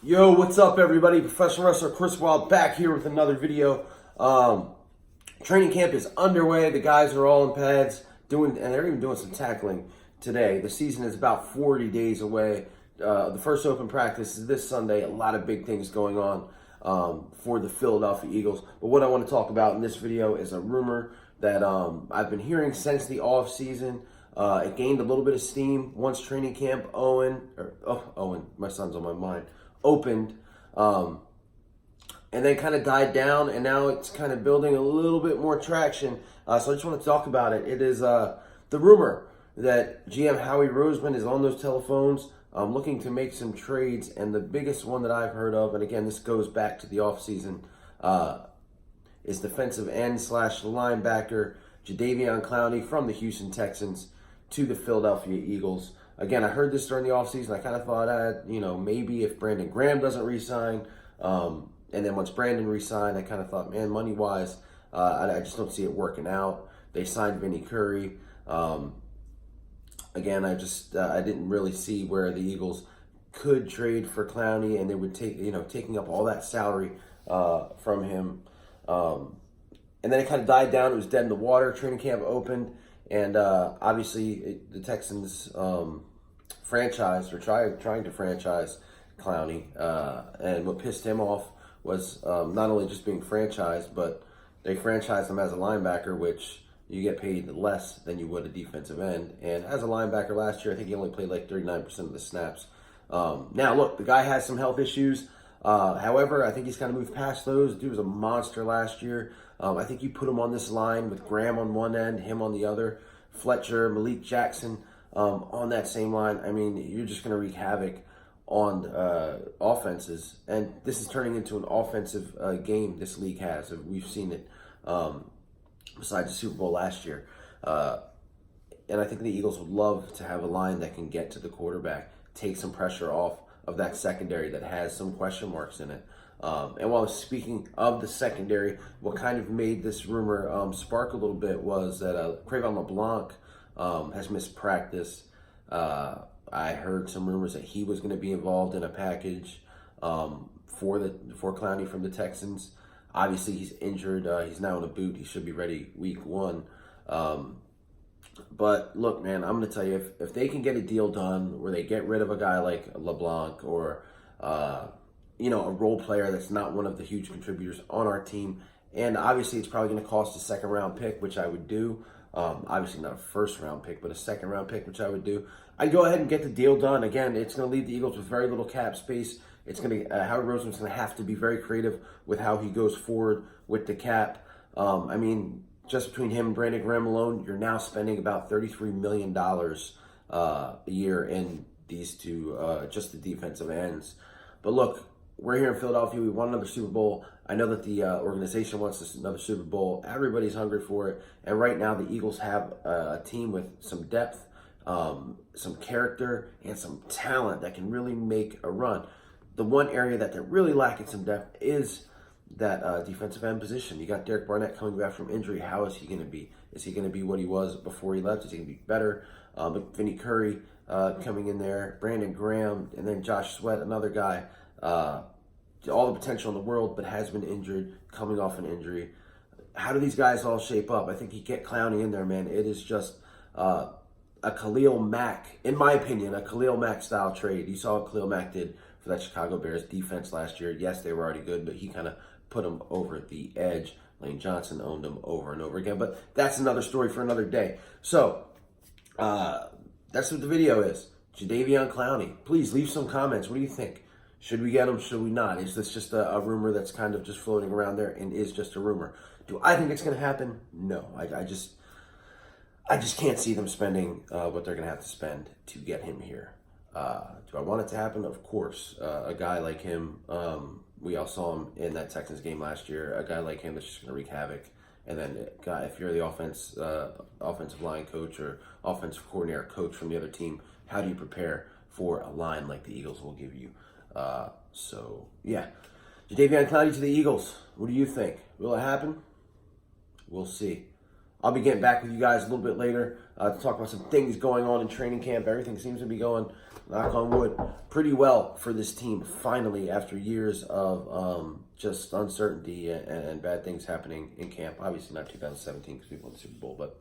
Yo, what's up, everybody? Professional wrestler Chris Wild back here with another video. Training camp is underway. The guys are all in pads and they're even doing some tackling today. The season is about 40 days away. The first open practice is this Sunday. A lot of big things going on for the Philadelphia Eagles. But what I want to talk about in this video is a rumor that I've been hearing since the off season. It gained a little bit of steam once training camp Owen, my son's on my mind, opened, and then kind of died down, and now it's kind of building a little bit more traction. So I just want to talk about it. It is the rumor that GM Howie Roseman is on those telephones looking to make some trades, and the biggest one that I've heard of, and again, this goes back to the offseason, is defensive end / linebacker Jadeveon Clowney from the Houston Texans to the Philadelphia Eagles. Again, I heard this during the offseason. I kind of thought, maybe if Brandon Graham doesn't re-sign, and then once Brandon re-signed, I kind of thought, man, money-wise, I just don't see it working out. They signed Vinny Curry. Again, I didn't really see where the Eagles could trade for Clowney, and they would taking up all that salary from him. And then it kind of died down. It was dead in the water. Training camp opened. And obviously, the Texans franchised or trying to franchise Clowney. And what pissed him off was not only just being franchised, but they franchised him as a linebacker, which you get paid less than you would a defensive end. And as a linebacker last year, I think he only played like 39% of the snaps. Now, look, the guy has some health issues. However, I think he's kind of moved past those. The dude was a monster last year. I think you put him on this line with Graham on one end, him on the other, Fletcher, Malik Jackson on that same line. I mean, you're just going to wreak havoc on offenses. And this is turning into an offensive game this league has. We've seen it besides the Super Bowl last year. And I think the Eagles would love to have a line that can get to the quarterback, take some pressure off of that secondary that has some question marks in it. And while speaking of the secondary, what kind of made this rumor spark a little bit was that Craven LeBlanc has missed practice. I heard some rumors that he was going to be involved in a package for Clowney from the Texans. Obviously, he's injured. He's now in a boot. He should be ready week 1. But look, man, I'm going to tell you, if they can get a deal done where they get rid of a guy like LeBlanc or a role player that's not one of the huge contributors on our team, and obviously it's probably going to cost a second-round pick, which I would do. Obviously not a first-round pick, but a second-round pick, which I would do. I'd go ahead and get the deal done. Again, it's going to leave the Eagles with very little cap space. It's going to Howard Roseman's going to have to be very creative with how he goes forward with the cap. I mean, just between him and Brandon Graham alone, you're now spending about $33 million a year in these two, just the defensive ends. But look, we're here in Philadelphia. We won another Super Bowl. I know that the organization wants this another Super Bowl. Everybody's hungry for it. And right now, the Eagles have a team with some depth, some character, and some talent that can really make a run. The one area that they're really lacking some depth is that defensive end position. You got Derek Barnett coming back from injury. How is he going to be? Is he going to be what he was before he left? Is he going to be better? Vinny Curry coming in there, Brandon Graham, and then Josh Sweat, another guy. All the potential in the world, but has been injured, coming off an injury. How do these guys all shape up? I think you get Clowney in there, man. It is just a Khalil Mack, in my opinion, a Khalil Mack style trade. You saw what Khalil Mack did for that Chicago Bears defense last year. Yes, they were already good, but he kind of put them over the edge. Lane Johnson owned them over and over again, but that's another story for another day. So that's what the video is. Jadeveon Clowney. Please leave some comments. What do you think? Should we get him? Should we not? Is this just a rumor that's kind of just floating around there and is just a rumor? Do I think it's going to happen? No. I just can't see them spending what they're going to have to spend to get him here. Do I want it to happen? Of course. A guy like him, we all saw him in that Texans game last year. A guy like him that's just going to wreak havoc. And then, if you're the offensive line coach or offensive coordinator coach from the other team, how do you prepare for a line like the Eagles will give you? So, yeah. Jadeveon Clowney to the Eagles. What do you think? Will it happen? We'll see. I'll be getting back with you guys a little bit later to talk about some things going on in training camp. Everything seems to be going, knock on wood, pretty well for this team. Finally, after years of just uncertainty and bad things happening in camp. Obviously not 2017 because we won the Super Bowl, but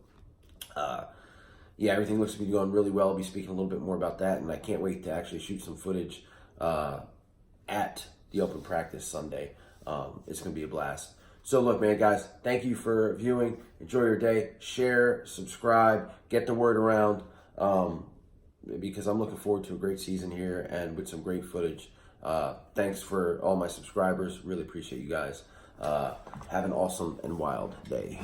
yeah, everything looks to be going really well. I'll be speaking a little bit more about that, and I can't wait to actually shoot some footage at the open practice Sunday. It's going to be a blast. So look, man, guys, thank you for viewing. Enjoy your day. Share, subscribe, get the word around, because I'm looking forward to a great season here and with some great footage. Thanks for all my subscribers. Really appreciate you guys. Have an awesome and wild day.